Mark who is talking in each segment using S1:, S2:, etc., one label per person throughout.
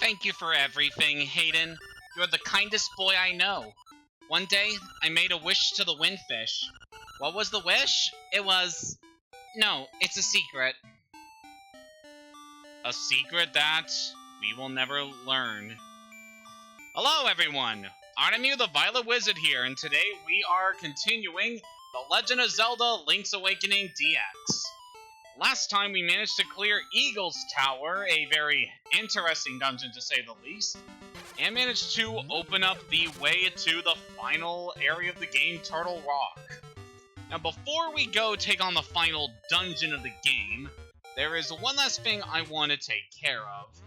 S1: Thank you for everything, Hayden. You're the kindest boy I know. One day, I made a wish to the windfish. What was the wish? It was... No, it's a secret. A secret that we will never learn. Hello, everyone! Artemu the Violet Wizard here, and today we are continuing The Legend of Zelda Link's Awakening DX. Last time we managed to clear Eagle's Tower, a very interesting dungeon to say the least, and managed to open up the way to the final area of the game, Turtle Rock. Now before we go take on the final dungeon of the game, there is one last thing I want to take care of,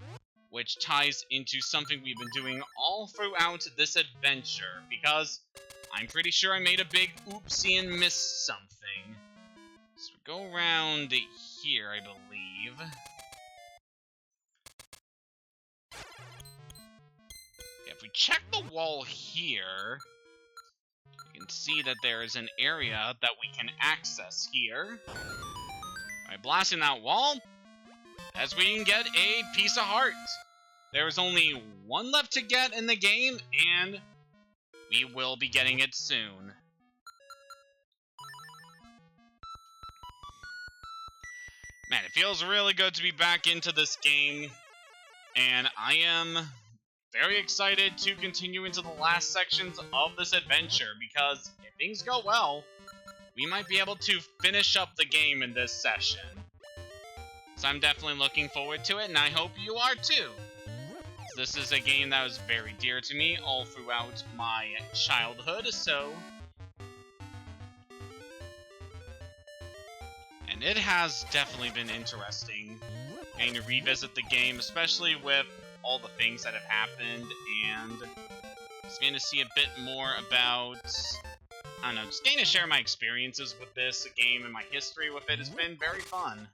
S1: which ties into something we've been doing all throughout this adventure, because I'm pretty sure I made a big oopsie and missed something. So go around here, I believe. Yeah, if we check the wall here, you can see that there is an area that we can access here. By blasting that wall, as we can get a piece of heart. There is only one left to get in the game, and we will be getting it soon. Man, it feels really good to be back into this game, and I am very excited to continue into the last sections of this adventure, because if things go well, we might be able to finish up the game in this session. So I'm definitely looking forward to it, and I hope you are too. This is a game that was very dear to me all throughout my childhood, so... And it has definitely been interesting getting to revisit the game, especially with all the things that have happened, and just getting to see a bit more about... I don't know, just getting to share my experiences with this game and my history with it has been very fun.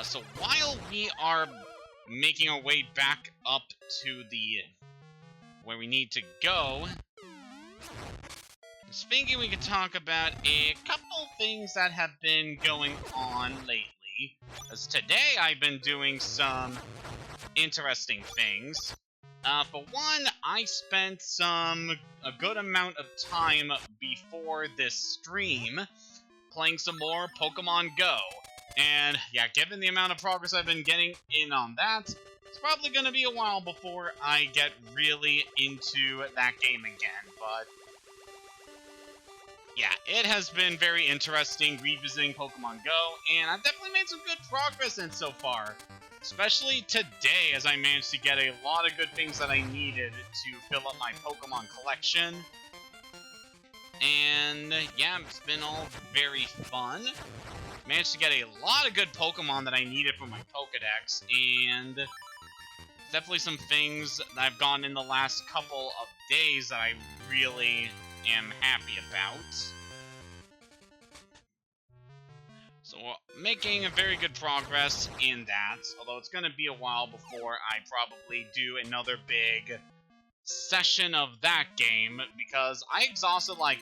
S1: So while we are making our way back up to the... where we need to go, I was thinking we could talk about a couple things that have been going on lately. As today I've been doing some interesting things. For one, I spent a good amount of time before this stream playing some more Pokemon Go. And yeah, given the amount of progress I've been getting in on that, it's probably going to be a while before I get really into that game again, but yeah, it has been very interesting revisiting Pokemon Go, and I've definitely made some good progress in so far. Especially today, as I managed to get a lot of good things that I needed to fill up my Pokemon collection. And yeah, it's been all very fun. Managed to get a lot of good Pokemon that I needed for my Pokedex, and definitely some things that I've gotten in the last couple of days that I really am happy about. So, making a very good progress in that, although it's going to be a while before I probably do another big session of that game, because I exhausted, like,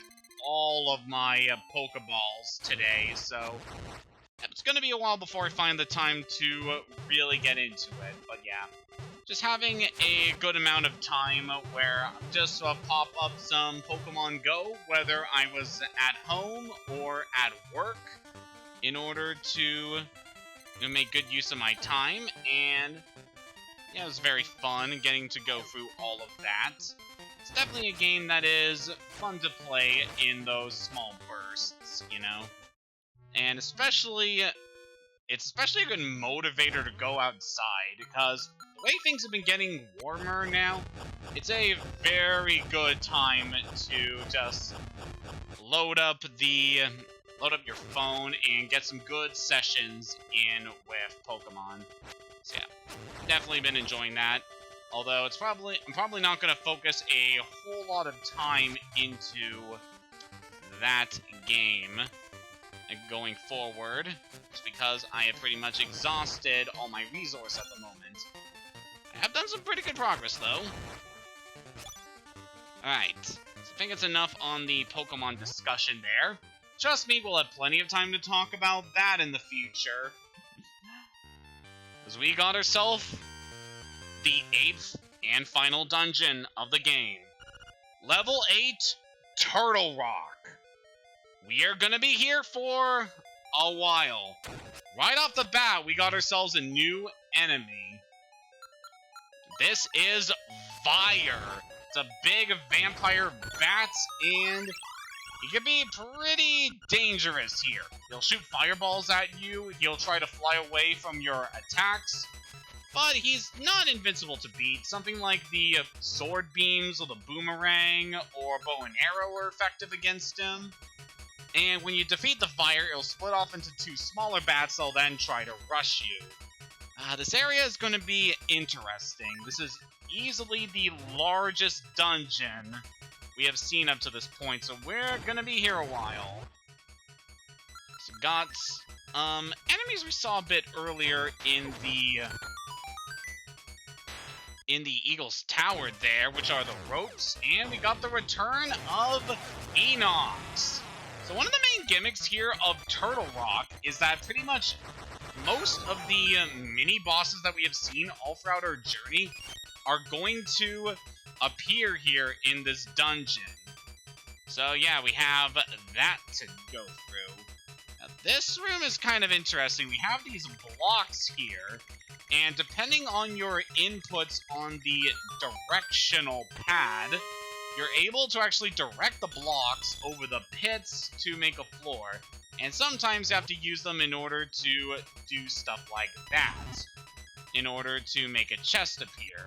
S1: all of my Pokeballs today, so it's going to be a while before I find the time to really get into it, but yeah. Just having a good amount of time where I just pop up some Pokemon Go, whether I was at home or at work, in order to make good use of my time, and yeah, it was very fun getting to go through all of that. It's definitely a game that is fun to play in those small bursts, you know? And especially, it's especially a good motivator to go outside, because the way things have been getting warmer now, it's a very good time to just load up your phone and get some good sessions in with Pokemon. So yeah, definitely been enjoying that. Although I'm probably not going to focus a whole lot of time into that game going forward, just because I have pretty much exhausted all my resources at the moment. I have done some pretty good progress, though. Alright, so I think it's enough on the Pokemon discussion there. Trust me, we'll have plenty of time to talk about that in the future. Because we got ourselves the 8th and final dungeon of the game. Level 8, Turtle Rock. We are gonna be here for a while. Right off the bat, we got ourselves a new enemy. This is Fire. It's a big vampire bat, and he can be pretty dangerous here. He'll shoot fireballs at you, he'll try to fly away from your attacks, but he's not invincible to beat. Something like the sword beams or the boomerang or bow and arrow are effective against him. And when you defeat the fire, it'll split off into 2 smaller bats that'll then try to rush you. This area is going to be interesting. This is easily the largest dungeon we have seen up to this point, so we're going to be here a while. So got enemies we saw a bit earlier in the Eagle's Tower there, which are the ropes, and we got the return of Enox. So one of the main gimmicks here of Turtle Rock is that pretty much most of the mini-bosses that we have seen all throughout our journey are going to appear here in this dungeon. So yeah, we have that to go through. Now, this room is kind of interesting. We have these blocks here, and depending on your inputs on the directional pad, you're able to actually direct the blocks over the pits to make a floor, and sometimes you have to use them in order to do stuff like that, in order to make a chest appear.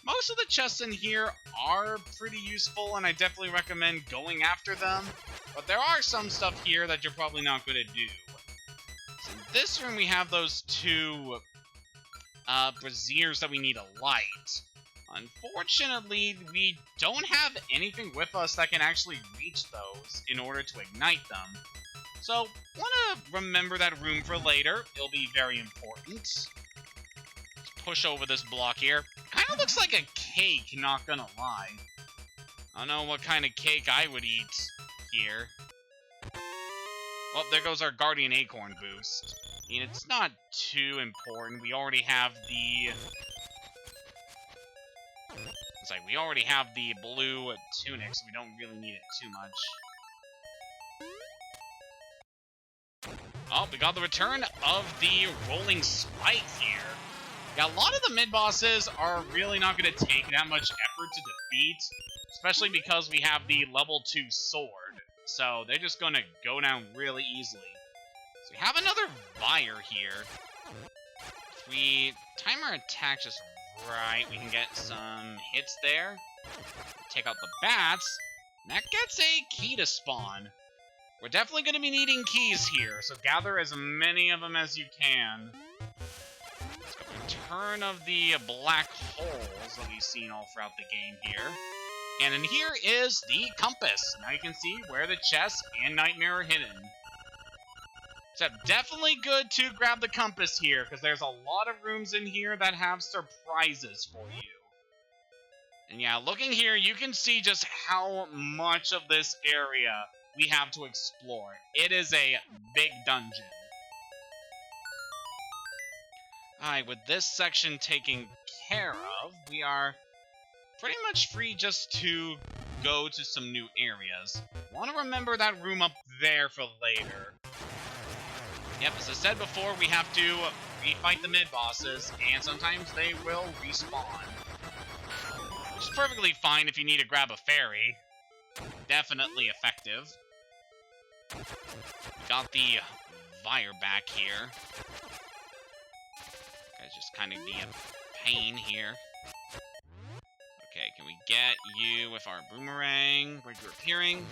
S1: Most of the chests in here are pretty useful, and I definitely recommend going after them, but there are some stuff here that you're probably not going to do. So in this room we have those 2 braziers that we need to light. Unfortunately, we don't have anything with us that can actually reach those in order to ignite them. So, want to remember that room for later. It'll be very important. Let's push over this block here. Kind of looks like a cake, not gonna lie. I don't know what kind of cake I would eat here. Well, there goes our Guardian Acorn boost. I mean, it's not too important. We already have the... It's like, we already have the blue tunic, so we don't really need it too much. Oh, we got the return of the Rolling Spike here. Yeah, a lot of the mid-bosses are really not going to take that much effort to defeat, especially because we have the level 2 sword. So they're just going to go down really easily. So we have another Fire here. If we time our attack just right, we can get some hits there. Take out the bats. And that gets a key to spawn. We're definitely going to be needing keys here, so gather as many of them as you can. Let's go return of the black holes that we've seen all throughout the game here. And in here is the compass. Now you can see where the chest and nightmare are hidden. So definitely good to grab the compass here, because there's a lot of rooms in here that have surprises for you. And yeah, looking here, you can see just how much of this area we have to explore. It is a big dungeon. Alright, with this section taken care of, we are pretty much free just to go to some new areas. Want to remember that room up there for later. Yep, as I said before, we have to refight the mid-bosses, and sometimes they will respawn. Which is perfectly fine if you need to grab a fairy. Definitely effective. Got the Fire back here. Guys just kind of be a pain here. Okay, can we get you with our boomerang where you're appearing?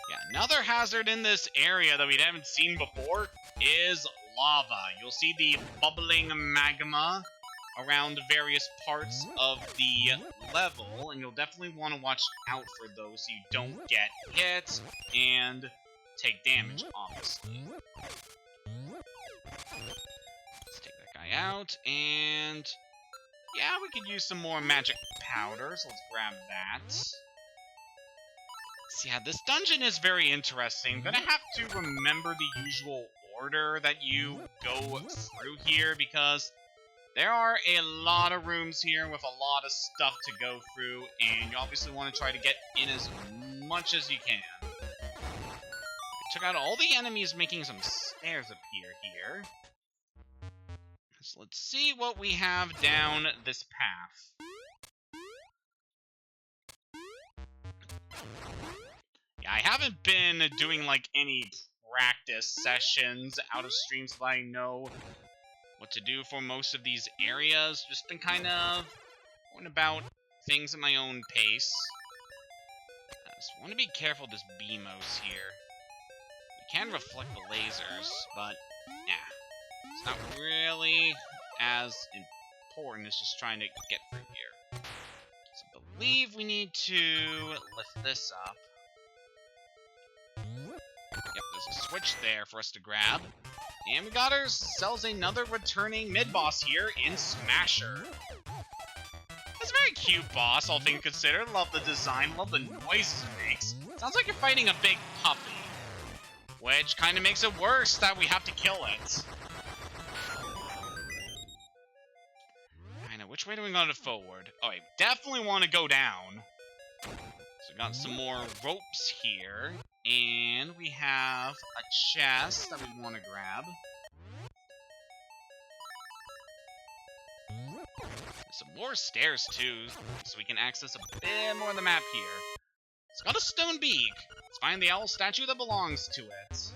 S1: Yeah, another hazard in this area that we haven't seen before is lava. You'll see the bubbling magma around various parts of the level, and you'll definitely want to watch out for those so you don't get hit and take damage, obviously. Let's take that guy out, and yeah, we could use some more magic powder, so let's grab that. So yeah, this dungeon is very interesting. I'm gonna have to remember the usual order that you go through here, because there are a lot of rooms here with a lot of stuff to go through, and you obviously want to try to get in as much as you can. I took out all the enemies, making some stairs appear here. So let's see what we have down this path. Yeah, I haven't been doing like any practice sessions out of stream, so I know what to do for most of these areas. Just been kind of going about things at my own pace. I just want to be careful of this BMOS here. We can reflect the lasers, but yeah, it's not really as important as just trying to get through here. So I believe we need to lift this up. Yep, there's a switch there for us to grab. And we got ourselves another returning mid-boss here in Smasher. That's a very cute boss, all things considered. Love the design, love the noises it makes. Sounds like you're fighting a big puppy. Which kind of makes it worse that we have to kill it. I know, which way do we go to forward? Oh, I definitely want to go down. So we got some more ropes here. And we have a chest that we want to grab. Some more stairs too, so we can access a bit more of the map here. It's got a stone beak. Let's find the owl statue that belongs to it.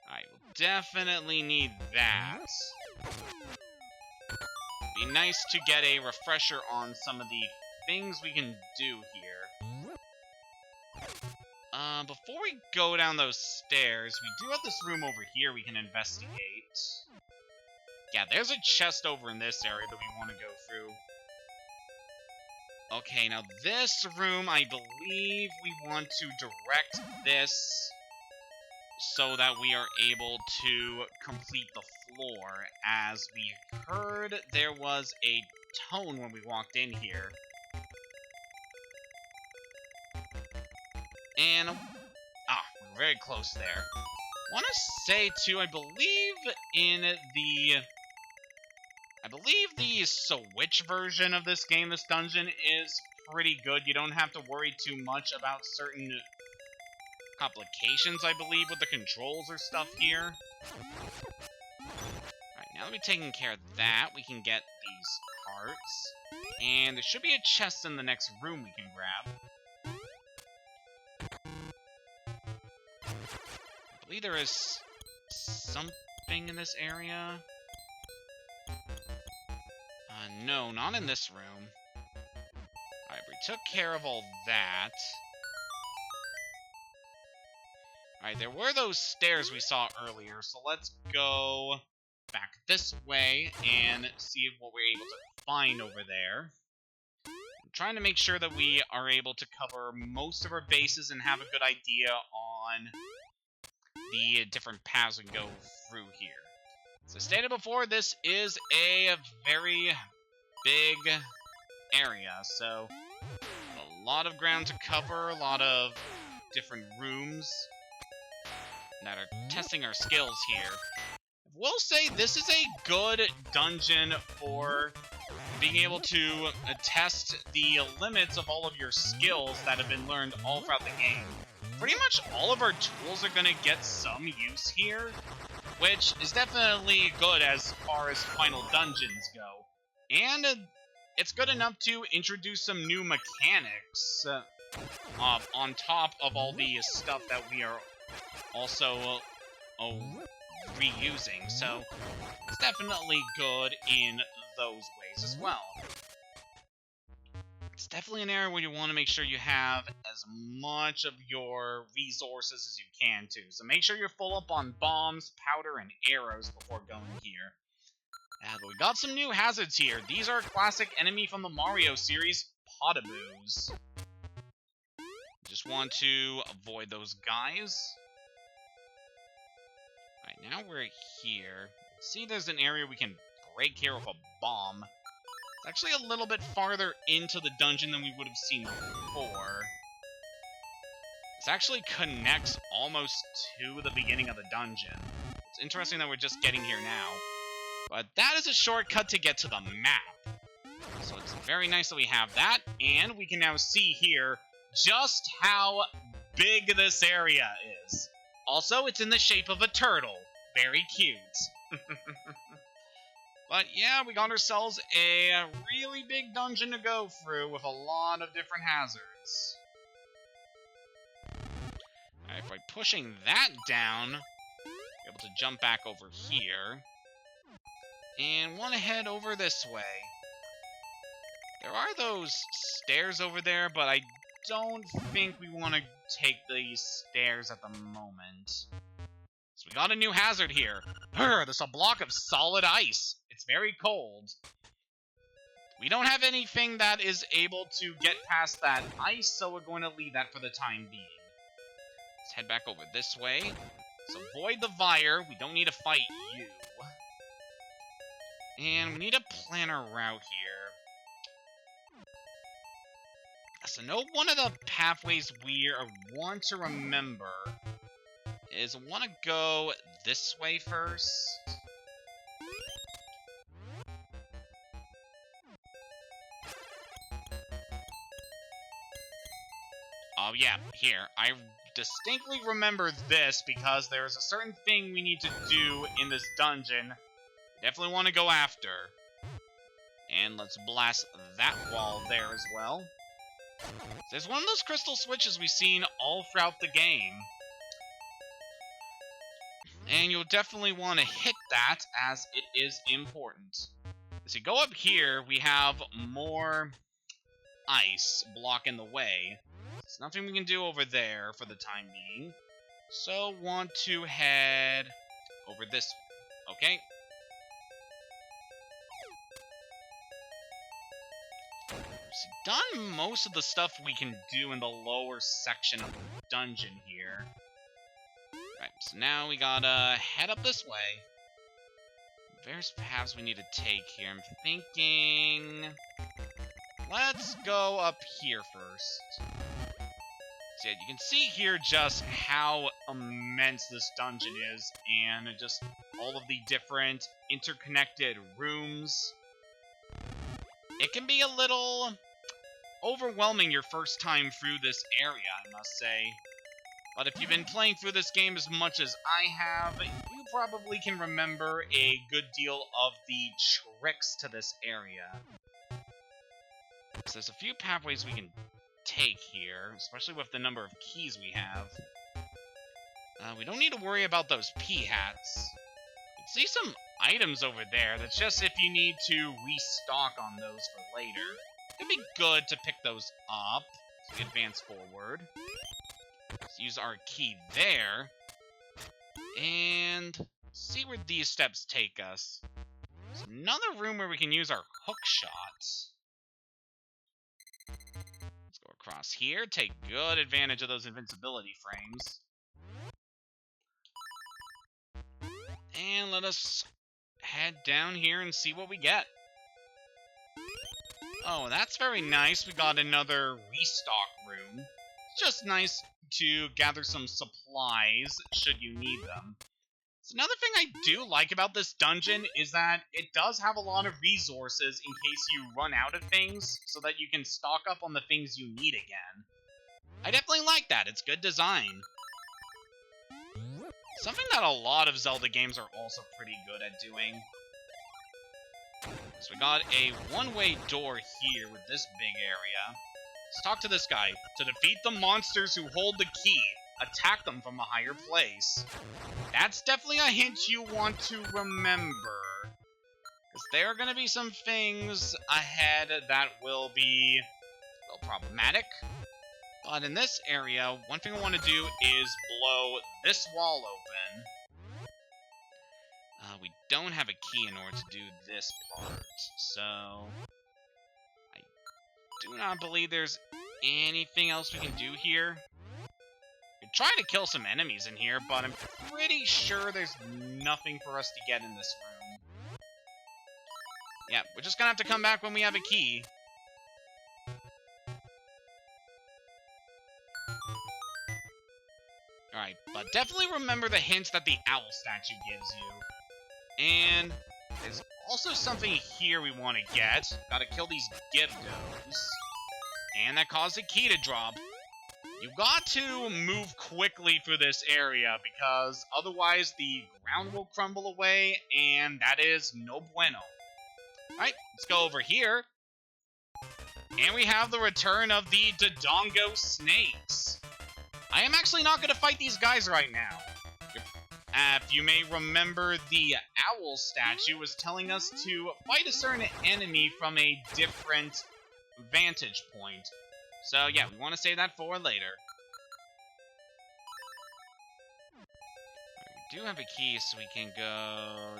S1: Alright, we'll definitely need that. Be nice to get a refresher on some of the things we can do here. Before we go down those stairs, we do have this room over here we can investigate. Yeah, there's a chest over in this area that we want to go through. Okay, now this room, I believe we want to direct this so that we are able to complete the floor, as we heard there was a tone when we walked in here. And, we're very close there. I want to say, too, I believe the Switch version of this game, this dungeon, is pretty good. You don't have to worry too much about certain complications, I believe, with the controls or stuff here. Alright, now that we've taken care of that, we can get these parts. And there should be a chest in the next room we can grab. I believe there is something in this area. No, not in this room. Alright, we took care of all that. Alright, there were those stairs we saw earlier, so let's go back this way and see what we're able to find over there. I'm trying to make sure that we are able to cover most of our bases and have a good idea on the different paths we go through here. So stated before, this is a very big area, so a lot of ground to cover, a lot of different rooms that are testing our skills here. I will say this is a good dungeon for being able to test the limits of all of your skills that have been learned all throughout the game. Pretty much all of our tools are going to get some use here, which is definitely good as far as final dungeons go. And it's good enough to introduce some new mechanics on top of all the stuff that we are also reusing. So it's definitely good in those ways as well. It's definitely an area where you want to make sure you have as much of your resources as you can too. So make sure you're full up on bombs, powder, and arrows before going here. But we got some new hazards here. These are a classic enemy from the Mario series, Potaboos. Just want to avoid those guys. Alright, now we're here. See, there's an area we can break here with a bomb. It's actually a little bit farther into the dungeon than we would have seen before. This actually connects almost to the beginning of the dungeon. It's interesting that we're just getting here now. But that is a shortcut to get to the map. So it's very nice that we have that, and we can now see here just how big this area is. Also, it's in the shape of a turtle. Very cute. But yeah, we got ourselves a really big dungeon to go through with a lot of different hazards. Alright, by pushing that down, we're able to jump back over here. And want to head over this way. There are those stairs over there, but I don't think we want to take these stairs at the moment. So we got a new hazard here. There's a block of solid ice. It's very cold. We don't have anything that is able to get past that ice, so we're going to leave that for the time being. Let's head back over this way. So avoid the Vire. We don't need to fight you. And we need to plan our route here. So one of the pathways we want to remember is I want to go this way first. Oh yeah, here. I distinctly remember this because there's a certain thing we need to do in this dungeon. Definitely want to go after. And let's blast that wall there as well. There's one of those crystal switches we've seen all throughout the game. And you'll definitely want to hit that, as it is important. As you go up here, we have more ice blocking the way. There's nothing we can do over there for the time being. So, want to head over this way. Okay? Done most of the stuff we can do in the lower section of the dungeon here. Right, so now we gotta head up this way. Various paths we need to take here. I'm thinking... let's go up here first. So yeah, you can see here just how immense this dungeon is, and just all of the different interconnected rooms. It can be a little overwhelming your first time through this area, I must say. But if you've been playing through this game as much as I have, you probably can remember a good deal of the tricks to this area. So there's a few pathways we can take here, especially with the number of keys we have. We don't need to worry about those P-hats. You can see some items over there. That's just if you need to restock on those for later. It'd be good to pick those up as we advance forward. Let's use our key there. And see where these steps take us. There's another room where we can use our hook shots. Let's go across here, take good advantage of those invincibility frames. And let us head down here and see what we get. Oh, that's very nice. We got another restock room. It's just nice to gather some supplies should you need them. So another thing I do like about this dungeon is that it does have a lot of resources in case you run out of things, so that you can stock up on the things you need again. I definitely like that. It's good design. Something that a lot of Zelda games are also pretty good at doing. So we got a one-way door here with this big area. Let's talk to this guy. To defeat the monsters who hold the key, attack them from a higher place. That's definitely a hint you want to remember. Because there are going to be some things ahead that will be a little problematic. But in this area, one thing I want to do is blow this wall open. We don't have a key in order to do this part, so I do not believe there's anything else we can do here. We could try to kill some enemies in here, but I'm pretty sure there's nothing for us to get in this room. Yeah, we're just gonna have to come back when we have a key. Alright, but definitely remember the hint that the owl statue gives you. And there's also something here we want to get. Gotta kill these Gibdos. And that caused a key to drop. You've got to move quickly through this area, because otherwise the ground will crumble away, and that is no bueno. Alright, let's go over here. And we have the return of the Dodongo snakes. I am actually not going to fight these guys right now. If you may remember, the owl statue was telling us to fight a certain enemy from a different vantage point. So yeah, we want to save that for later. We do have a key, so we can go...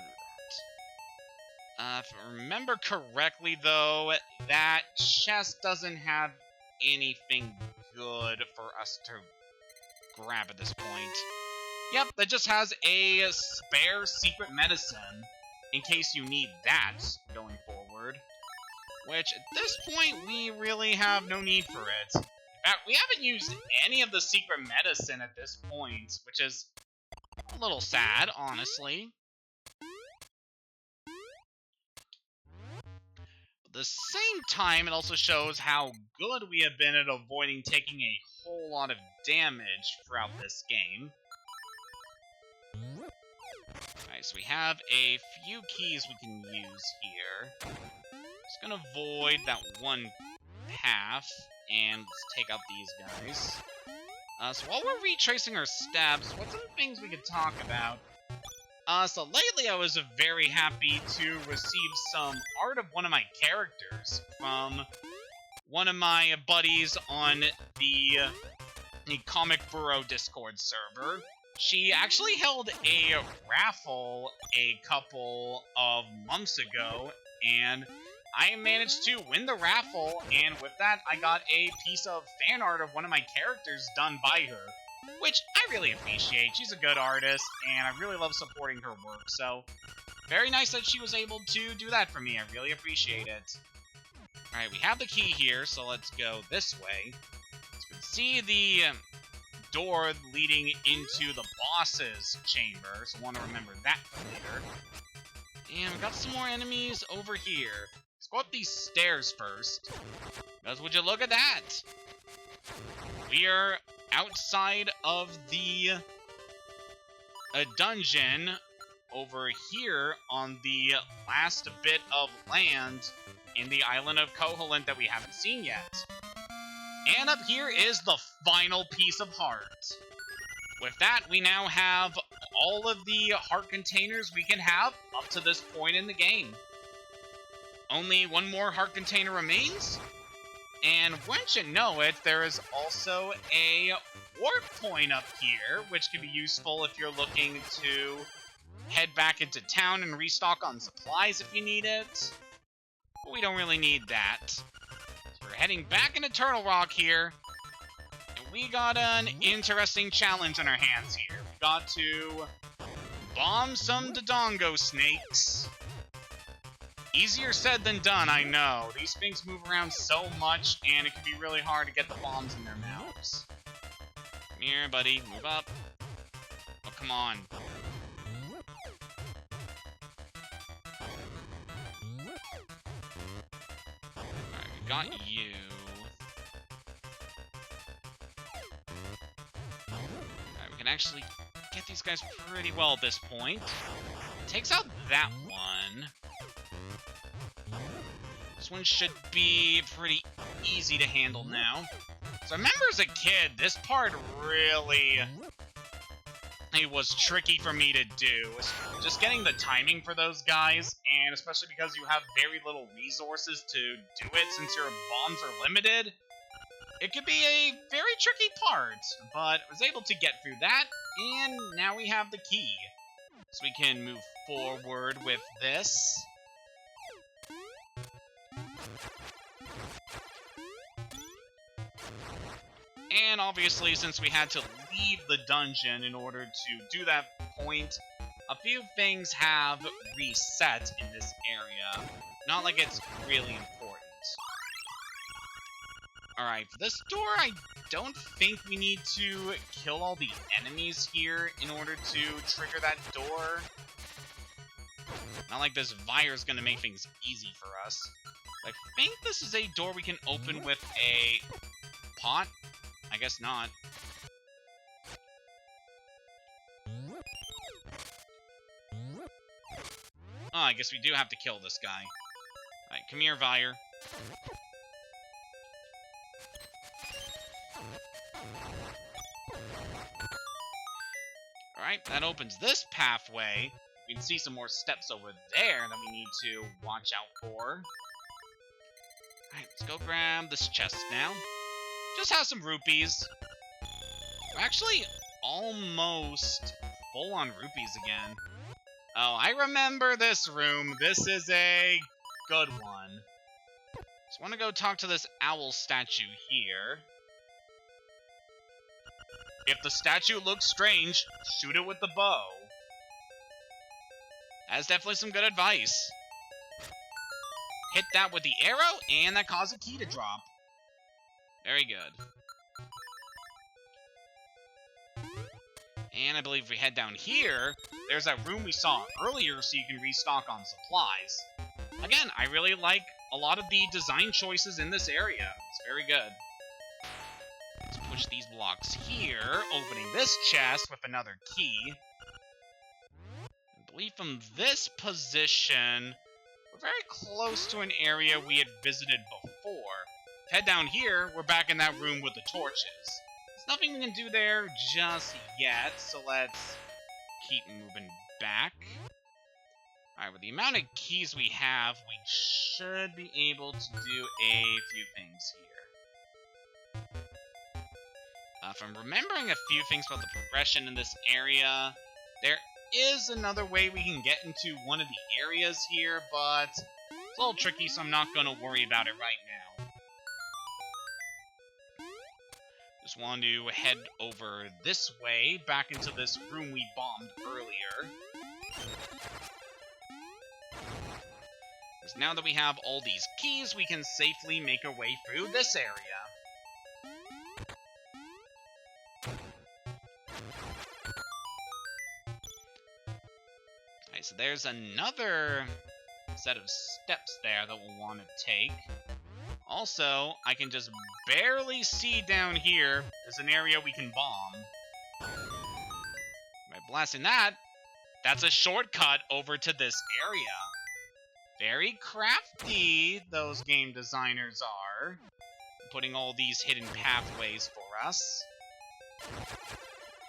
S1: if I remember correctly, though, that chest doesn't have anything good for us to grab at this point. Yep, that just has a spare secret medicine, in case you need that going forward. Which, at this point, we really have no need for it. In fact, we haven't used any of the secret medicine at this point, which is a little sad, honestly. At the same time, it also shows how good we have been at avoiding taking a whole lot of damage throughout this game. Alright, so we have a few keys we can use here. Just gonna avoid that one path, and let's take out these guys. So while we're retracing our steps, what's some things we could talk about? So lately I was very happy to receive some art of one of my characters from one of my buddies on the Comic Burrow Discord server. She actually held a raffle a couple of months ago, and I managed to win the raffle, and with that, I got a piece of fan art of one of my characters done by her, which I really appreciate. She's a good artist, and I really love supporting her work, so very nice that she was able to do that for me. I really appreciate it. Alright, we have the key here, so let's go this way. So we can see the door leading into the boss's chamber, so I want to remember that for later. And we've got some more enemies over here. Let's go up these stairs first, because would you look at that? We are outside of the dungeon over here on the last bit of land in the island of Koholint that we haven't seen yet. And up here is the final piece of heart. With that, we now have all of the heart containers we can have up to this point in the game. Only one more heart container remains, and once you know it, there is also a warp point up here, which can be useful if you're looking to head back into town and restock on supplies if you need it. But we don't really need that. So we're heading back into Turtle Rock here, and we got an interesting challenge on our hands here. We got to bomb some Dodongo snakes. Easier said than done, I know. These things move around so much, and it can be really hard to get the bombs in their mouths. Come here, buddy. Move up. Oh, come on. Alright, we got you. Alright, we can actually get these guys pretty well at this point. Takes out that one. This one should be pretty easy to handle now. So I remember as a kid, this part really it was tricky for me to do. Just getting the timing for those guys, and especially because you have very little resources to do it since your bombs are limited, it could be a very tricky part, but I was able to get through that, and now we have the key. So we can move forward with this. And obviously, since we had to leave the dungeon in order to do that point, a few things have reset in this area. Not like it's really important. Alright, for this door, I don't think we need to kill all the enemies here in order to trigger that door. Not like this Vire's gonna make things easy for us. I think this is a door we can open with a pot? I guess not. Oh, I guess we do have to kill this guy. Alright, come here, Vire. Alright, that opens this pathway. We can see some more steps over there that we need to watch out for. Alright, let's go grab this chest now. Just have some rupees. We're actually almost full on rupees again. Oh, I remember this room. This is a good one. Just want to go talk to this owl statue here. If the statue looks strange, shoot it with the bow. That's definitely some good advice. Hit that with the arrow, and that caused a key to drop. Very good. And I believe if we head down here, there's that room we saw earlier so you can restock on supplies. Again, I really like a lot of the design choices in this area. It's very good. Let's push these blocks here, opening this chest with another key. I believe from this position, we're very close to an area we had visited before. Head down here, we're back in that room with the torches. There's nothing we can do there just yet, so let's keep moving back. Alright, with the amount of keys we have, we should be able to do a few things here. If I'm remembering a few things about the progression in this area, there is another way we can get into one of the areas here, but it's a little tricky, so I'm not going to worry about it right now. Just want to head over this way, back into this room we bombed earlier. Because now that we have all these keys, we can safely make our way through this area. Alright, so there's another set of steps there that we'll want to take. Also, I can just barely see down here. There's an area we can bomb. By blasting that, that's a shortcut over to this area. Very crafty, those game designers are. Putting all these hidden pathways for us.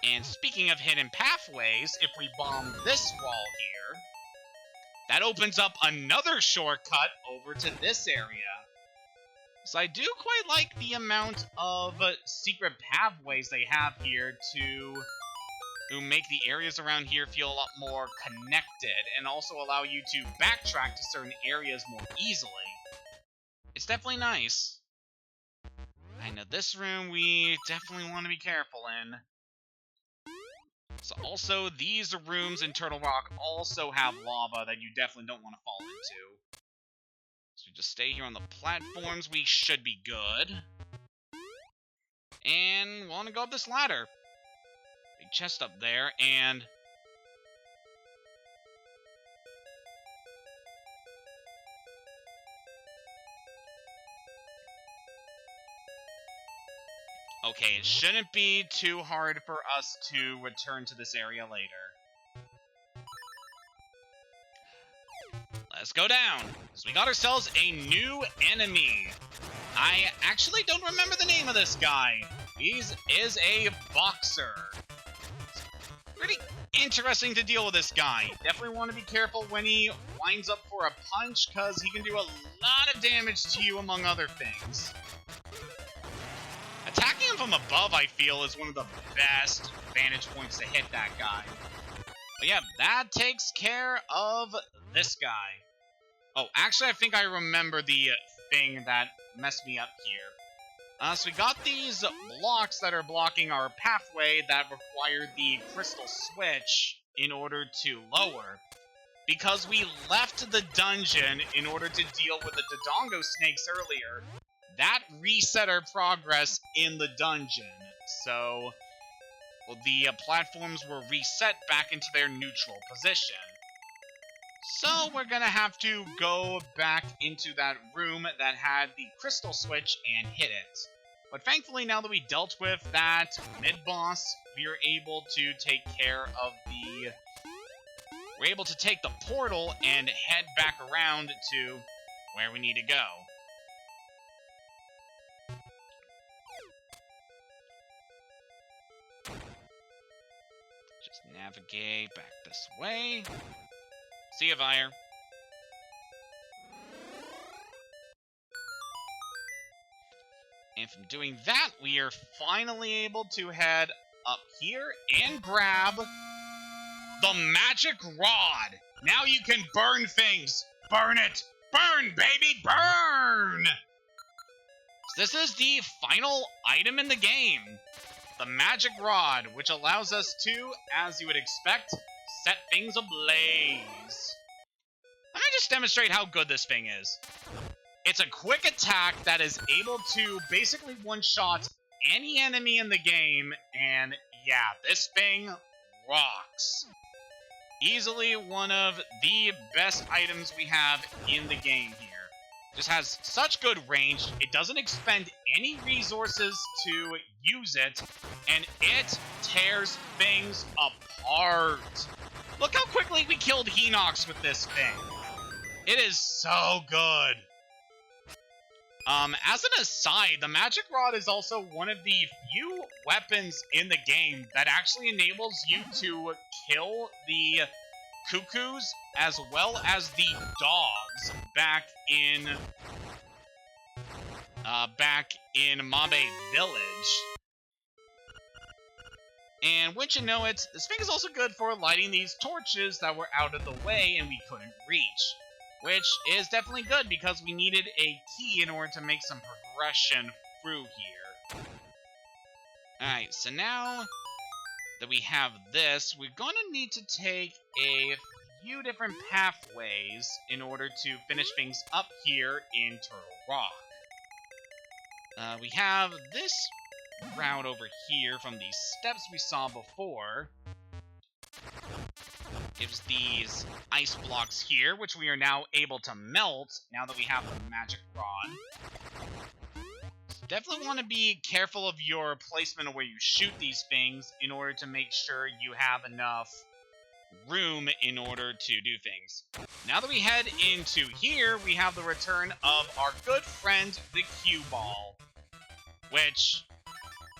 S1: And speaking of hidden pathways, if we bomb this wall here, that opens up another shortcut over to this area. So I do quite like the amount of secret pathways they have here to make the areas around here feel a lot more connected, and also allow you to backtrack to certain areas more easily. It's definitely nice. I know this room we definitely want to be careful in. So also, these rooms in Turtle Rock also have lava that you definitely don't want to fall into. So just stay here on the platforms, we should be good. And want to go up this ladder. Big chest up there, and okay, it shouldn't be too hard for us to return to this area later. Let's go down. So we got ourselves a new enemy. I actually don't remember the name of this guy. He is a boxer. It's pretty interesting to deal with this guy. Definitely want to be careful when he winds up for a punch, because he can do a lot of damage to you, among other things. Attacking him from above, I feel, is one of the best vantage points to hit that guy. But yeah, that takes care of this guy. Oh, actually, I think I remember the thing that messed me up here. So we got these blocks that are blocking our pathway that require the crystal switch in order to lower. Because we left the dungeon in order to deal with the Dodongo snakes earlier, that reset our progress in the dungeon. So, well, the platforms were reset back into their neutral position. So we're gonna have to go back into that room that had the crystal switch and hit it. But thankfully, now that we dealt with that mid-boss, we are able to take care of the... We're able to take the portal and head back around to where we need to go. Just navigate back this way. See you, Vire. And from doing that, we are finally able to head up here and grab the magic rod. Now you can burn things. Burn it. Burn, baby, burn! This is the final item in the game. The magic rod, which allows us to, as you would expect, set things ablaze. Let me just demonstrate how good this thing is. It's a quick attack that is able to basically one-shot any enemy in the game, and yeah, this thing rocks. Easily one of the best items we have in the game here. Just has such good range, it doesn't expend any resources to use it, and it tears things apart. Look how quickly we killed Hinox with this thing. It is so good. As an aside, the Magic Rod is also one of the few weapons in the game that actually enables you to kill the cuckoos as well as the dogs back in Mabe Village. And wouldn't you know it, this thing is also good for lighting these torches that were out of the way and we couldn't reach. Which is definitely good because we needed a key in order to make some progression through here. Alright, so now that we have this, we're gonna need to take a few different pathways in order to finish things up here in Turtle Rock. We have this route over here from the steps we saw before. Gives these ice blocks here, which we are now able to melt now that we have the magic rod. Definitely want to be careful of your placement of where you shoot these things in order to make sure you have enough room in order to do things. Now that we head into here, we have the return of our good friend, the Cue Ball. Which,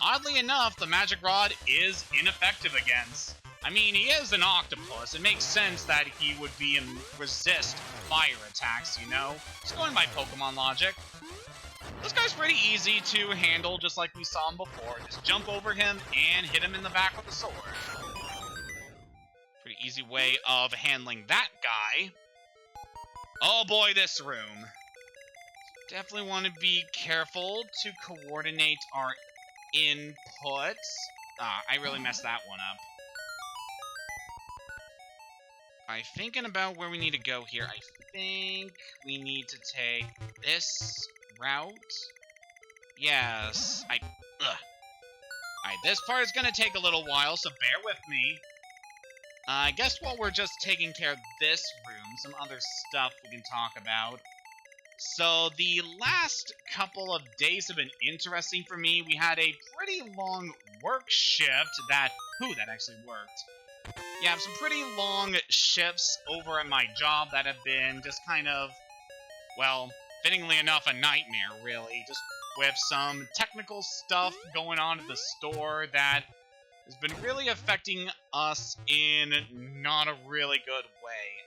S1: oddly enough, the magic rod is ineffective against. I mean, he is an octopus. It makes sense that he would be and resist fire attacks, you know? Just going by Pokemon logic. This guy's pretty easy to handle, just like we saw him before. Just jump over him and hit him in the back with a sword. Pretty easy way of handling that guy. Oh boy, this room. Definitely want to be careful to coordinate our inputs. Ah, I really messed that one up. I'm thinking about where we need to go here. I think we need to take this route. Yes. Alright, this part is going to take a little while, so bear with me. I guess while we're just taking care of this room, some other stuff we can talk about. So, the last couple of days have been interesting for me. We had a pretty long work shift that actually worked. Yeah, I have some pretty long shifts over at my job that have been just kind of, well, fittingly enough, a nightmare, really. Just with some technical stuff going on at the store that has been really affecting us in not a really good way.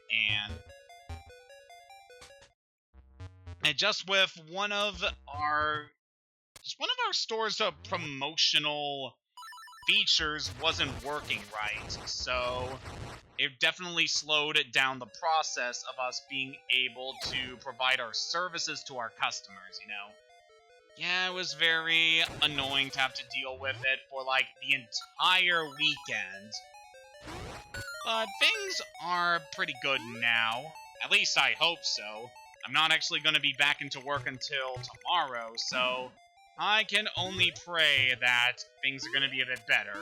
S1: And just with one of our store's promotional features wasn't working right, so it definitely slowed down the process of us being able to provide our services to our customers, you know? Yeah, it was very annoying to have to deal with it for, like, the entire weekend. But things are pretty good now. At least I hope so. I'm not actually going to be back into work until tomorrow, so I can only pray that things are going to be a bit better.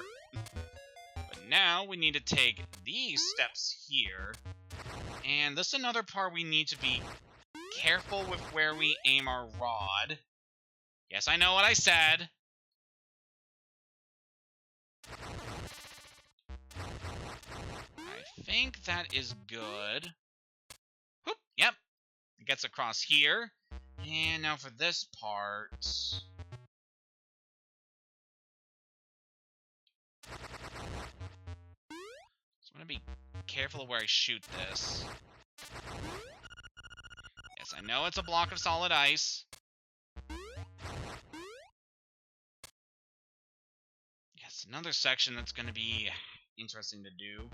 S1: But now we need to take these steps here, and this is another part we need to be careful with where we aim our rod. Yes, I know what I said. I think that is good. Whoop, yep. It gets across here. And now for this part. So I'm going to be careful of where I shoot this. Yes, I know it's a block of solid ice. Yes, another section that's going to be interesting to do.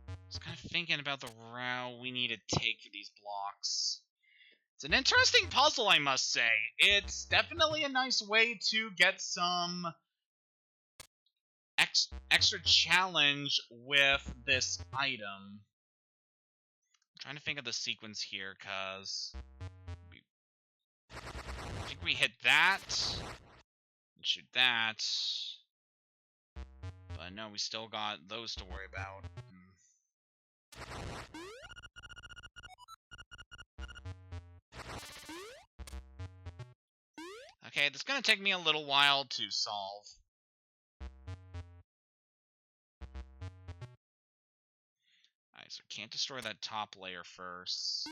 S1: I was kind of thinking about the route we need to take for these blocks. It's an interesting puzzle, I must say. It's definitely a nice way to get some extra challenge with this item. I'm trying to think of the sequence here, because I think we hit that and shoot that. But no, we still got those to worry about. Okay, that's gonna take me a little while to solve. Alright, so we can't destroy that top layer first.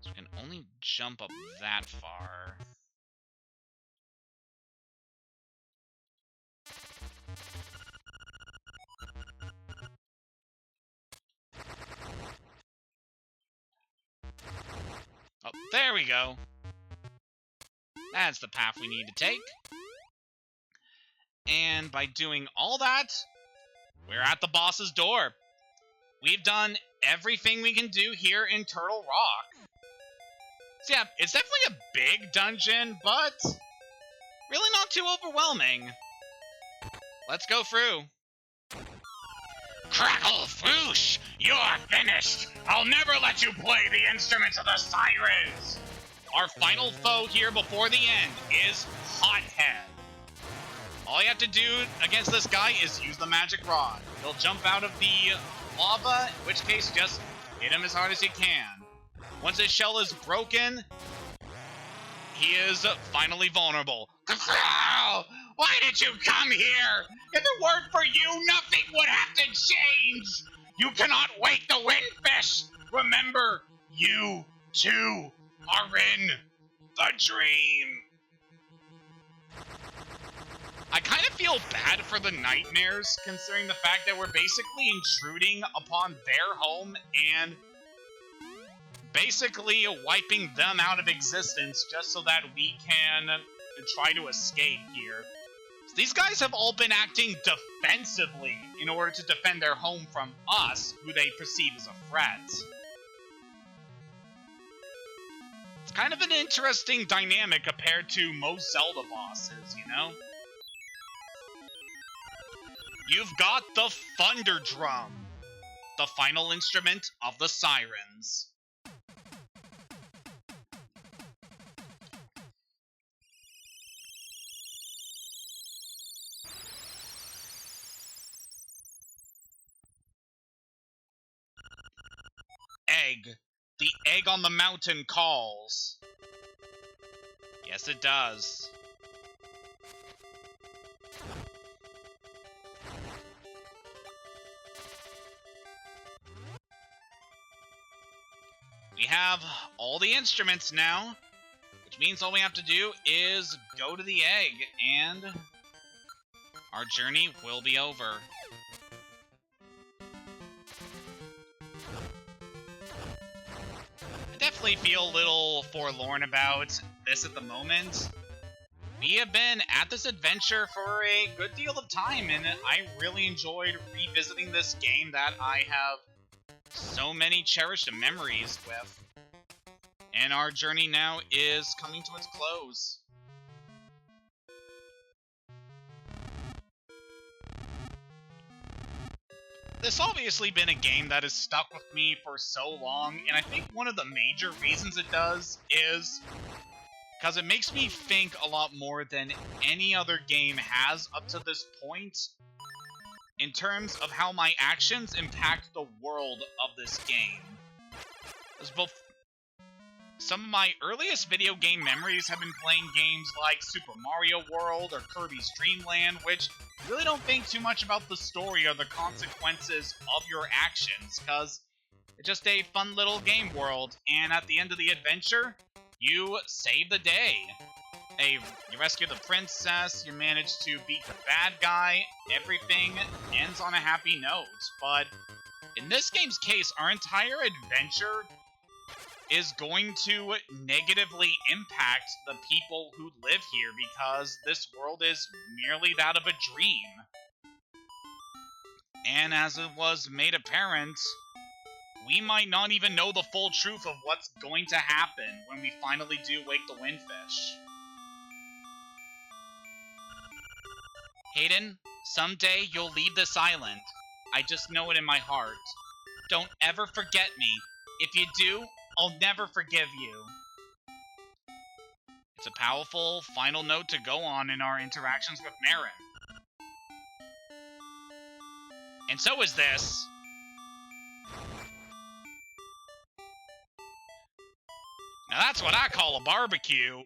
S1: So we can only jump up that far. Oh, there we go. That's the path we need to take. And by doing all that, we're at the boss's door. We've done everything we can do here in Turtle Rock. So yeah, it's definitely a big dungeon, but really not too overwhelming. Let's go through. Crackle Foosh! You're finished! I'll never let you play the instruments of the Sirens! Our final foe here before the end is Hothead. All you have to do against this guy is use the magic rod. He'll jump out of the lava, in which case just hit him as hard as you can. Once his shell is broken, he is finally vulnerable. Why did you come here? If it weren't for you, nothing would have to change! You cannot wake the windfish! Remember, you, too, are in the dream. I kind of feel bad for the nightmares, considering the fact that we're basically intruding upon their home and basically wiping them out of existence just so that we can try to escape here. So these guys have all been acting defensively in order to defend their home from us, who they perceive as a threat. It's kind of an interesting dynamic compared to most Zelda bosses, you know? You've got the Thunder Drum, the final instrument of the Sirens. Egg. The egg on the mountain calls. Yes, it does. We have all the instruments now, which means all we have to do is go to the egg, and our journey will be over. I definitely feel a little forlorn about this at the moment. we have been at this adventure for a good deal of time, and I really enjoyed revisiting this game that I have so many cherished memories with. And our journey now is coming to its close. This obviously been a game that has stuck with me for so long, and I think one of the major reasons it does is because it makes me think a lot more than any other game has up to this point in terms of how my actions impact the world of this game. Some of my earliest video game memories have been playing games like Super Mario World or Kirby's Dream Land, which really don't think too much about the story or the consequences of your actions, because it's just a fun little game world, and at the end of the adventure, you save the day. You rescue the princess, you manage to beat the bad guy, everything ends on a happy note. But in this game's case, our entire adventure is going to negatively impact the people who live here because this world is merely that of a dream. And as it was made apparent, we might not even know the full truth of what's going to happen when we finally do wake the windfish. Hayden, someday you'll leave this island. I just know it in my heart. Don't ever forget me. If you do, I'll never forgive you. It's a powerful final note to go on in our interactions with Marin. And so is this. Now that's what I call a barbecue.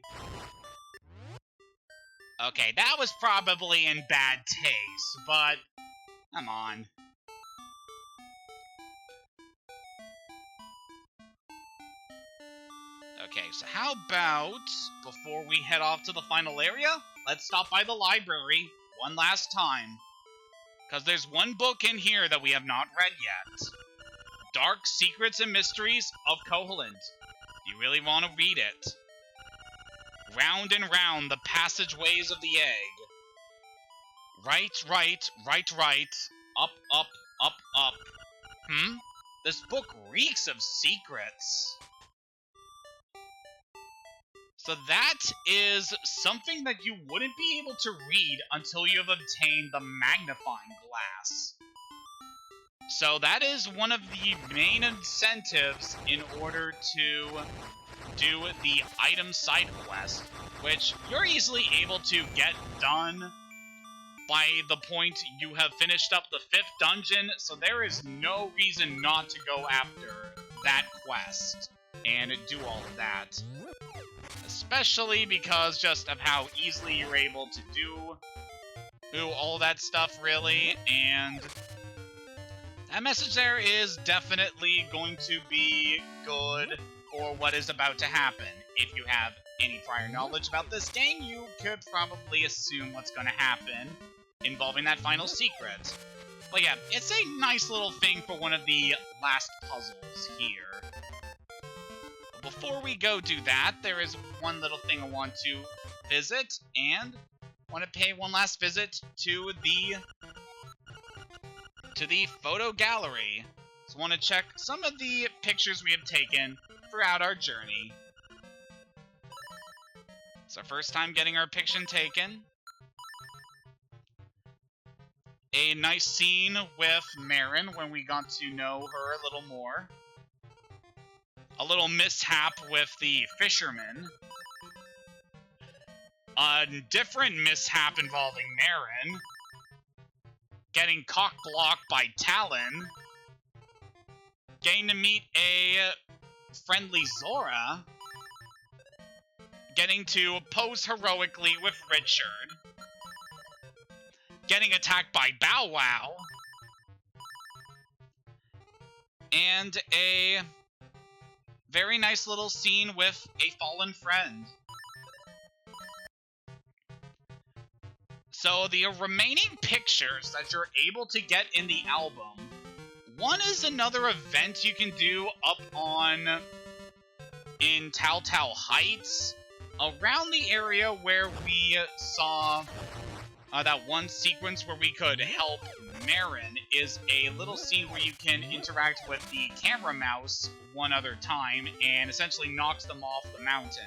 S1: Okay, that was probably in bad taste, but come on. Okay, so how about, before we head off to the final area, let's stop by the library one last time. Because there's one book in here that we have not read yet. Dark Secrets and Mysteries of Koholint. Do you really want to read it? Round and round the passageways of the egg. Right, right, right, right. Up, up, up, up. This book reeks of secrets. So that is something that you wouldn't be able to read until you have obtained the magnifying glass. So that is one of the main incentives in order to do the item side quest, which you're easily able to get done by the point you have finished up the 5th dungeon, so there is no reason not to go after that quest and do all of that. Especially because just of how easily you're able to do all that stuff, really, and that message there is definitely going to be good for what is about to happen. If you have any prior knowledge about this game, you could probably assume what's going to happen involving that final secret. But yeah, it's a nice little thing for one of the last puzzles here. Before we go do that, there is one little thing I want to visit, and want to pay one last visit to the photo gallery. So I want to check some of the pictures we have taken throughout our journey. It's our first time getting our picture taken. A nice scene with Marin when we got to know her a little more. A little mishap with the fisherman. A different mishap involving Marin. Getting cock-blocked by Talon. Getting to meet a friendly Zora. Getting to pose heroically with Richard. Getting attacked by Bow Wow. And a very nice little scene with a fallen friend. So the remaining pictures that you're able to get in the album, one is another event you can do up in Tal Tal Heights. around the area where we saw that one sequence where we could help Marin is a little scene where you can interact with the camera mouse one other time and essentially knocks them off the mountain.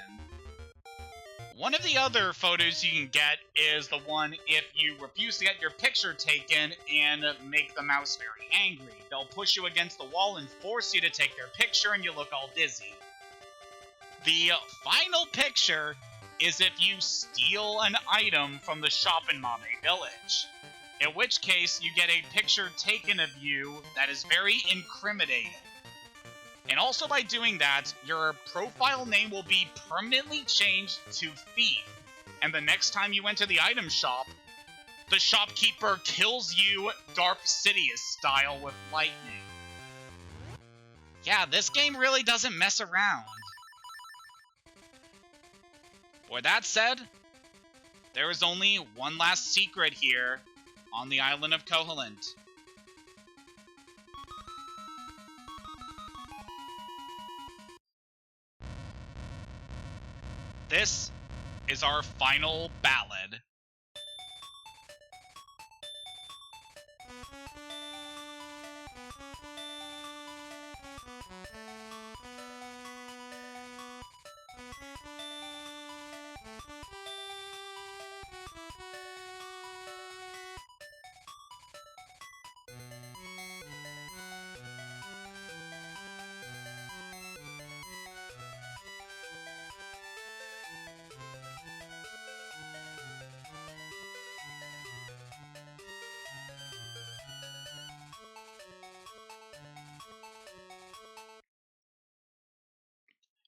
S1: One of the other photos you can get is the one if you refuse to get your picture taken and make the mouse very angry. They'll push you against the wall and force you to take their picture and you look all dizzy. The final picture is if you steal an item from the shop in Mabe Village. In which case, you get a picture taken of you that is very incriminating. And also by doing that, your profile name will be permanently changed to Thief. And the next time you enter the item shop, the shopkeeper kills you Dark Sidious style with lightning. Yeah, this game really doesn't mess around. With that said, there is only one last secret here on the island of Koholint. This is our final ballad.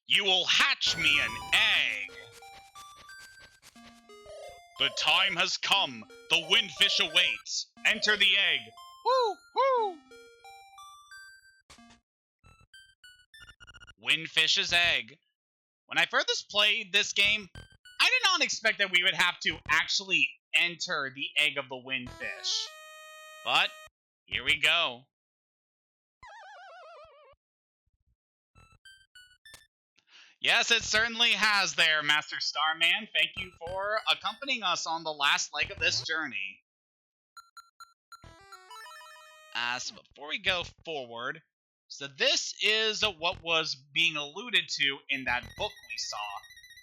S1: You will hatch me an egg! The time has come. The windfish awaits. Enter the egg. Woo! Woo! Windfish's egg. When I first played this game, I did not expect that we would have to actually enter the egg of the windfish. But, here we go. Yes, it certainly has there, Master Starman. Thank you for accompanying us on the last leg of this journey. So before we go forward, so this is what was being alluded to in that book we saw.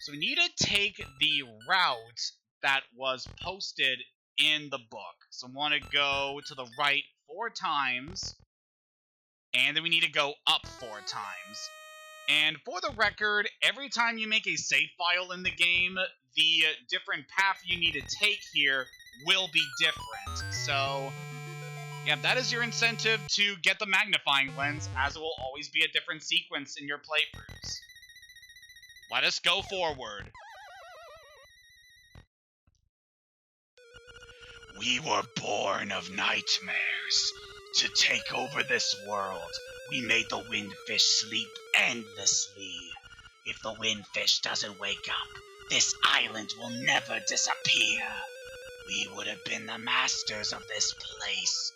S1: So we need to take the route that was posted in the book. So we want to go to the right 4 times, and then we need to go up 4 times. And for the record, every time you make a save file in the game, the different path you need to take here will be different. So, yeah, that is your incentive to get the magnifying lens, as it will always be a different sequence in your playthroughs. Let us go forward. We were born of nightmares. To take over this world, we made the windfish sleep endlessly. If the windfish doesn't wake up, this island will never disappear. We would have been the masters of this place,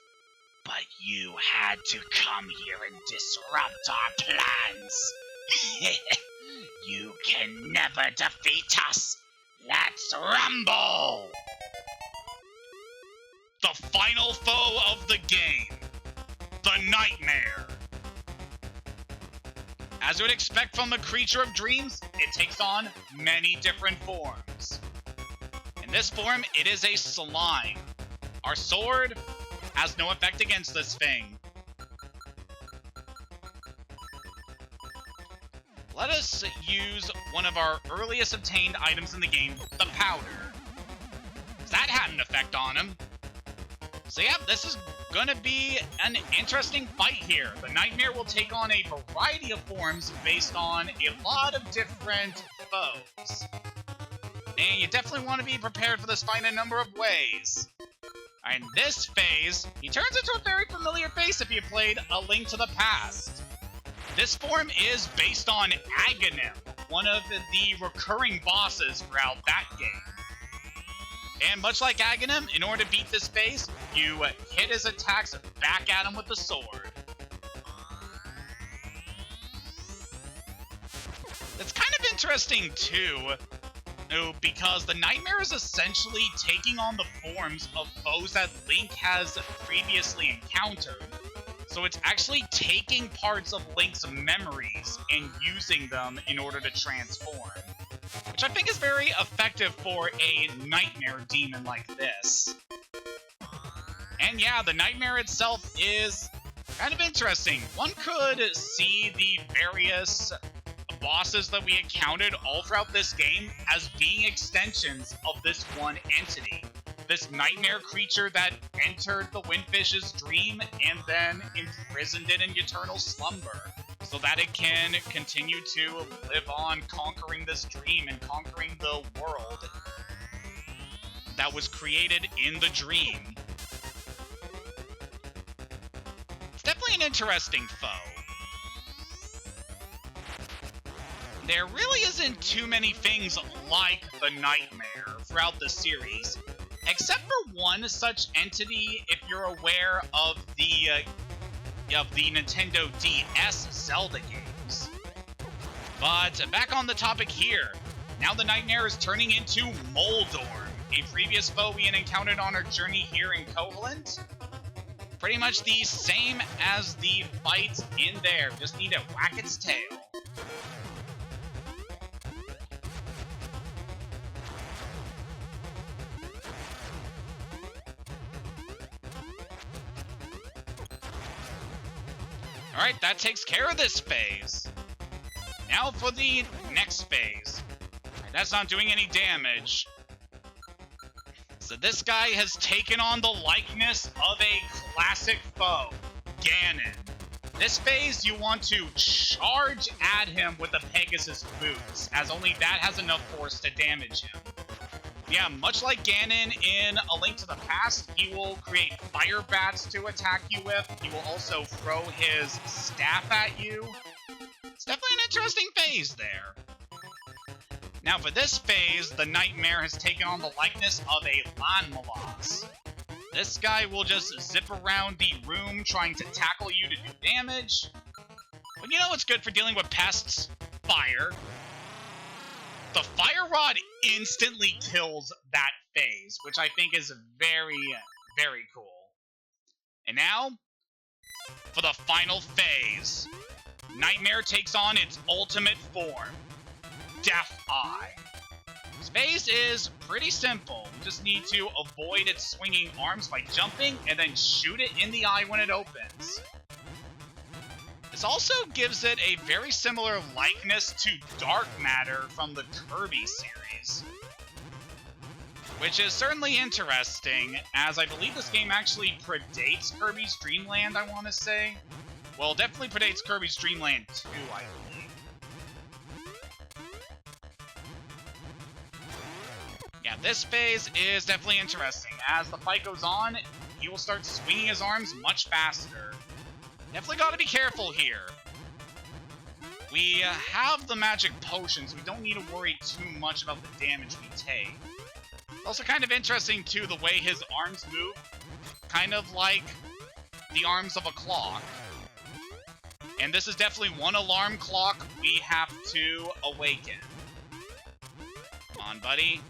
S1: but you had to come here and disrupt our plans. You can never defeat us. Let's rumble! The final foe of the game. The Nightmare. As you would expect from the creature of dreams, it takes on many different forms. In this form, it is a slime. Our sword has no effect against this thing. Let us use one of our earliest obtained items in the game, the powder. That had an effect on him. So yeah, this is gonna be an interesting fight here. The Nightmare will take on a variety of forms based on a lot of different foes. And you definitely want to be prepared for this fight in a number of ways. In this phase, he turns into a very familiar face if you played A Link to the Past. This form is based on Aghanim, one of the recurring bosses throughout that game. And much like Aghanim, in order to beat this phase, you hit his attacks back at him with the sword. It's kind of interesting, too, No, because the Nightmare is essentially taking on the forms of foes that Link has previously encountered. So it's actually taking parts of Link's memories and using them in order to transform. Which I think is very effective for a Nightmare demon like this. And yeah, the Nightmare itself is kind of interesting. One could see the various bosses that we encountered all throughout this game as being extensions of this one entity. This nightmare creature that entered the Windfish's dream and then imprisoned it in eternal slumber, so that it can continue to live on, conquering this dream and conquering the world that was created in the dream. It's definitely an interesting foe. There really isn't too many things like the Nightmare throughout the series, except for one such entity if you're aware of the Nintendo DS Zelda games. But back on the topic here, now the Nightmare is turning into Moldorm, a previous foe we had encountered on our journey here in Koholint. Pretty much the same as the fight in there, just need to whack its tail. Alright, that takes care of this phase. Now for the next phase. Right, that's not doing any damage. So this guy has taken on the likeness of a classic foe, Ganon. This phase, you want to charge at him with the Pegasus boots, as only that has enough force to damage him. Yeah, much like Ganon in A Link to the Past, he will create fire bats to attack you with. He will also throw his staff at you. It's definitely an interesting phase there. Now for this phase, the Nightmare has taken on the likeness of a Lanmalas. This guy will just zip around the room trying to tackle you to do damage. But you know what's good for dealing with pests? Fire. The Fire Rod instantly kills that phase, which I think is very, very cool. And now, for the final phase, Nightmare takes on its ultimate form, Death Eye. This phase is pretty simple. You just need to avoid its swinging arms by jumping, and then shoot it in the eye when it opens. This also gives it a very similar likeness to Dark Matter from the Kirby series, which is certainly interesting, as I believe this game actually predates Kirby's Dream Land, I want to say. Well, definitely predates Kirby's Dream Land 2, I believe. Yeah, this phase is definitely interesting. As the fight goes on, he will start swinging his arms much faster. Definitely gotta be careful here. We have the magic potions, we don't need to worry too much about the damage we take. Also kind of interesting too, the way his arms move, kind of like the arms of a clock. And this is definitely one alarm clock we have to awaken. Come on, buddy.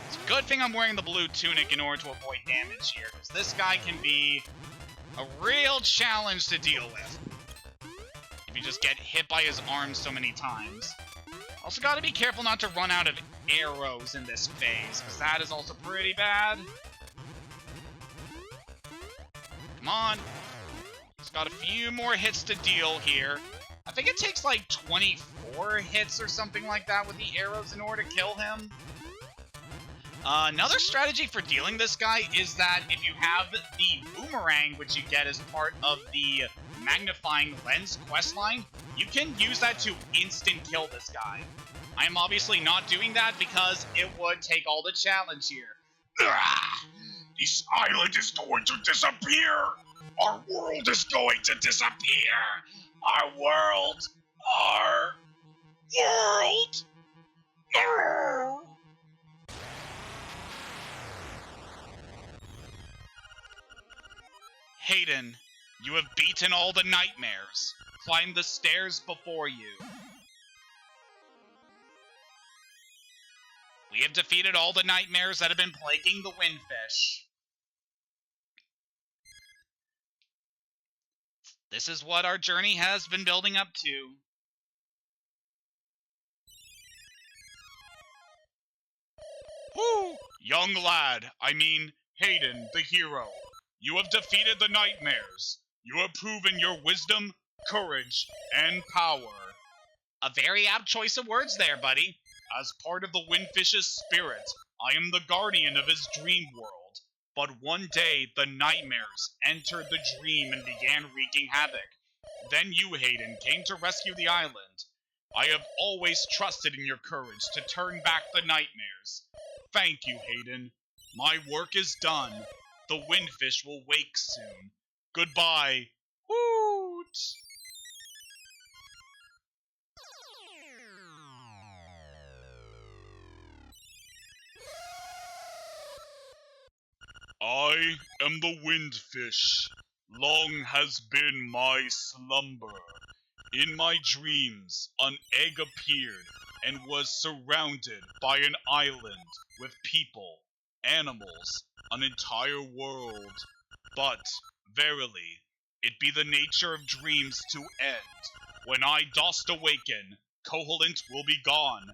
S1: It's a good thing I'm wearing the blue tunic in order to avoid damage here, because this guy can be a real challenge to deal with if you just get hit by his arms so many times. Also gotta be careful not to run out of arrows in this phase, because that is also pretty bad. Come on. Just got a few more hits to deal here. I think it takes like 24 hits or something like that with the arrows in order to kill him. Another strategy for dealing this guy is that if you have the boomerang, which you get as part of the magnifying lens questline, you can use that to instant kill this guy. I am obviously not doing that because it would take all the challenge here. This island is going to disappear! Our world is going to disappear! Our world! Our world! No! Hayden, you have beaten all the nightmares. Climb the stairs before you. have defeated all the nightmares that have been plaguing the windfish. This is what our journey has been building up to. Woo! Young lad, I mean, Hayden, the hero. You have defeated the nightmares. You have proven your wisdom, courage, and power. A very apt choice of words there, buddy. As part of the windfish's spirit, I am the guardian of his dream world. But one day, the nightmares entered the dream and began wreaking havoc. Then you, Hayden, came to rescue the island. I have always trusted in your courage to turn back the nightmares. Thank you, Hayden. My work is done. The windfish will wake soon. Goodbye. Woot! I am the windfish. Long has been my slumber. In my dreams, an egg appeared and was surrounded by an island with people, animals, an entire world. But, verily, it be the nature of dreams to end. When I dost awaken, Koholint will be gone.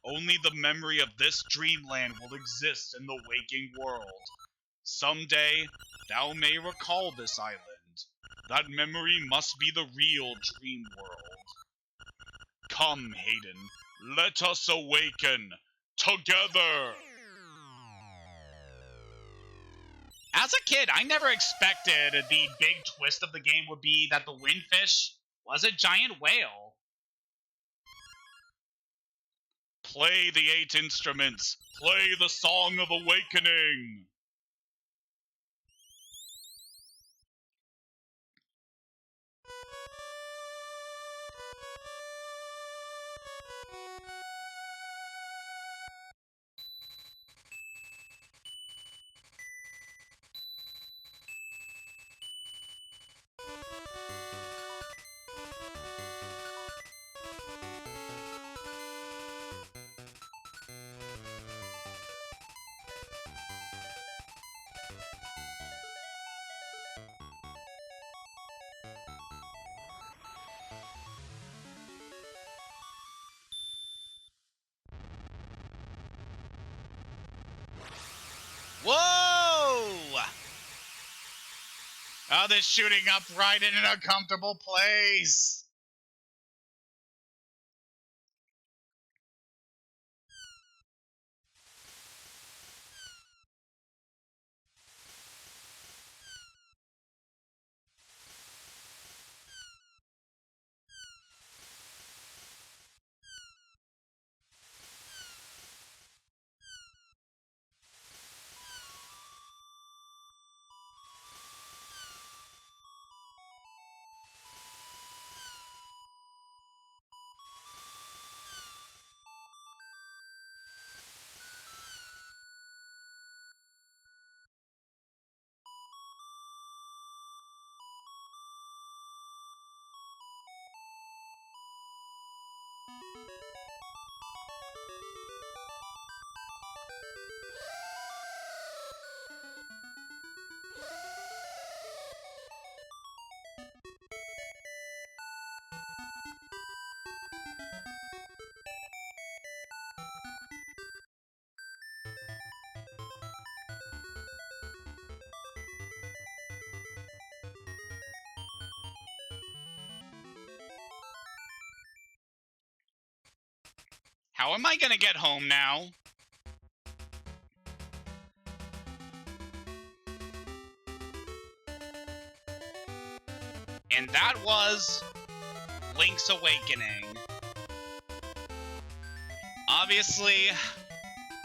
S1: Only the memory of this dreamland will exist in the waking world. Someday, thou may recall this island. That memory must be the real dream world. Come, Hayden, let us awaken together! As a kid, I never expected the big twist of the game would be that the windfish was a giant whale. Play the 8 instruments. Play the Song of Awakening. Whoa! Oh, they're shooting up right in an uncomfortable place. How am I gonna get home now? And that was Link's Awakening. Obviously,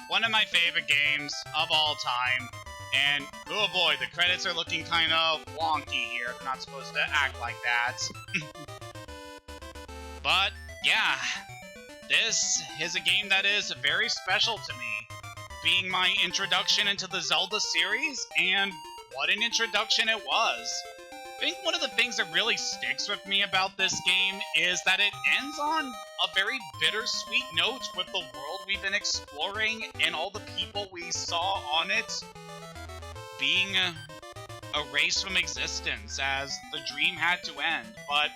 S1: one of my favorite games of all time. And, oh boy, the credits are looking kind of wonky here. I'm not supposed to act like that. But, yeah. This is a game that is very special to me, being my introduction into the Zelda series, and what an introduction it was. I think one of the things that really sticks with me about this game is that it ends on a very bittersweet note with the world we've been exploring and all the people we saw on it being erased from existence as the dream had to end. But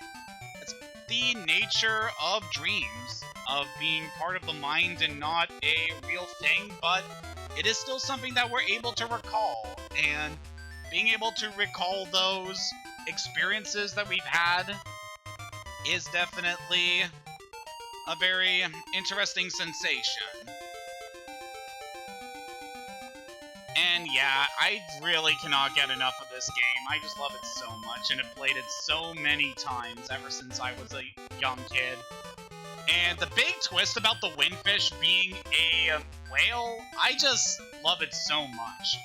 S1: it's the nature of dreams, of being part of the mind and not a real thing, but it is still something that we're able to recall, and being able to recall those experiences that we've had is definitely a very interesting sensation. And yeah, I really cannot get enough of this game. I just love it so much, and have played it so many times ever since I was a young kid. And the big twist about the windfish being a whale, I just love it so much.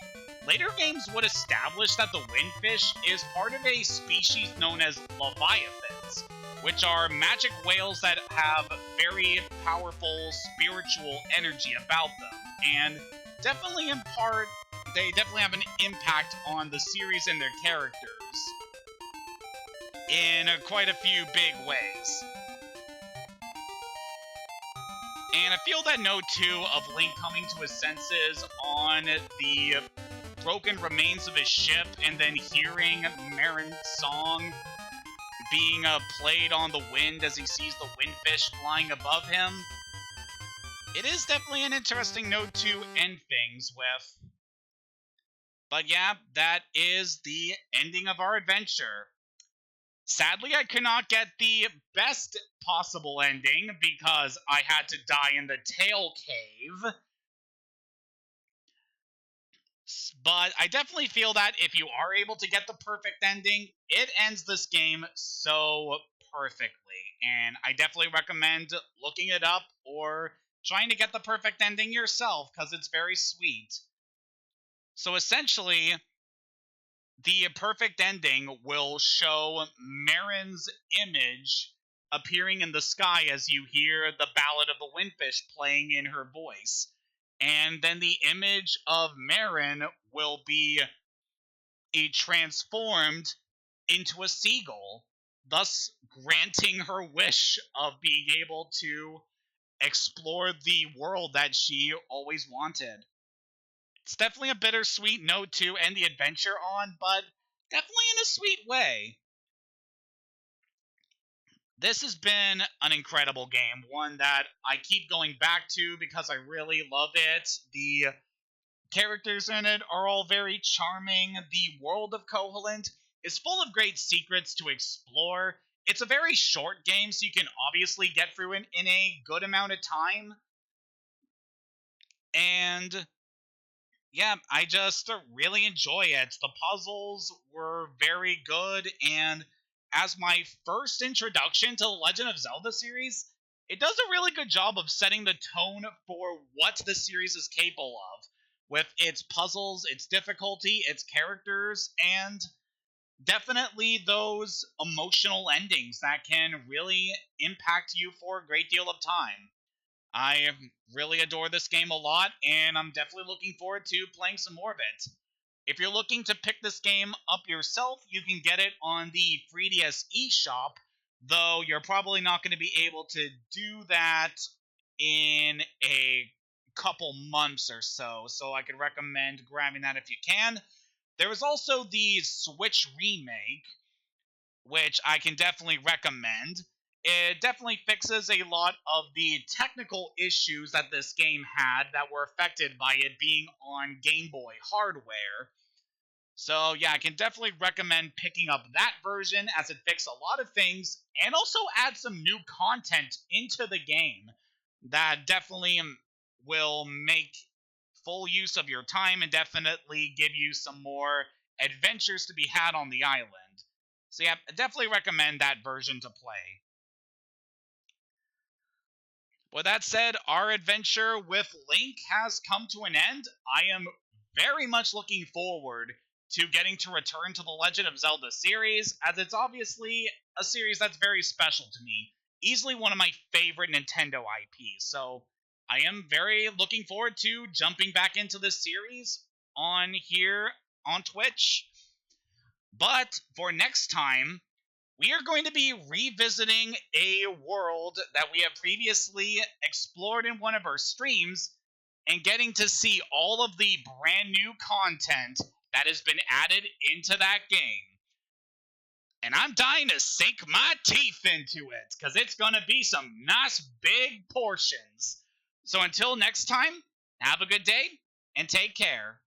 S1: Later games would establish that the windfish is part of a species known as leviathans, which are magic whales that have very powerful spiritual energy about them, and definitely they definitely have an impact on the series and their characters in quite a few big ways. And I feel that note too of Link coming to his senses on the broken remains of his ship and then hearing Marin's song being played on the wind as he sees the windfish flying above him. It is definitely an interesting note to end things with. But yeah, that is the ending of our adventure. Sadly, I could not get the best possible ending because I had to die in the tail cave. But I definitely feel that if you are able to get the perfect ending, it ends this game so perfectly. And I definitely recommend looking it up or trying to get the perfect ending yourself, because it's very sweet. So essentially, the perfect ending will show Marin's image appearing in the sky as you hear the Ballad of the Windfish playing in her voice. And then the image of Marin will be transformed into a seagull, thus granting her wish of being able to explore the world that she always wanted. It's definitely a bittersweet note to end the adventure on, but definitely in a sweet way. This has been an incredible game, one that I keep going back to because I really love it. The characters in it are all very charming. The world of Koholint is full of great secrets to explore. It's a very short game, so you can obviously get through it in a good amount of time. And yeah, I just really enjoy it. The puzzles were very good, and as my first introduction to the Legend of Zelda series, it does a really good job of setting the tone for what the series is capable of, with its puzzles, its difficulty, its characters, and definitely those emotional endings that can really impact you for a great deal of time. I really adore this game a lot, and I'm definitely looking forward to playing some more of it. If you're looking to pick this game up yourself, you can get it on the 3DS eShop, though you're probably not going to be able to do that in a couple months or so, so I could recommend grabbing that if you can. There is also the Switch remake, which I can definitely recommend. It definitely fixes a lot of the technical issues that this game had that were affected by it being on Game Boy hardware. So yeah, I can definitely recommend picking up that version, as it fixed a lot of things and also adds some new content into the game that definitely will make full use of your time and definitely give you some more adventures to be had on the island. So yeah, I definitely recommend that version to play. With that said, our adventure with Link has come to an end. I am very much looking forward to getting to return to the Legend of Zelda series, as it's obviously a series that's very special to me. Easily one of my favorite Nintendo IPs, so I am very looking forward to jumping back into this series on here on Twitch. But for next time, we are going to be revisiting a world that we have previously explored in one of our streams and getting to see all of the brand new content that has been added into that game. And I'm dying to sink my teeth into it because it's going to be some nice big portions. So until next time, have a good day and take care.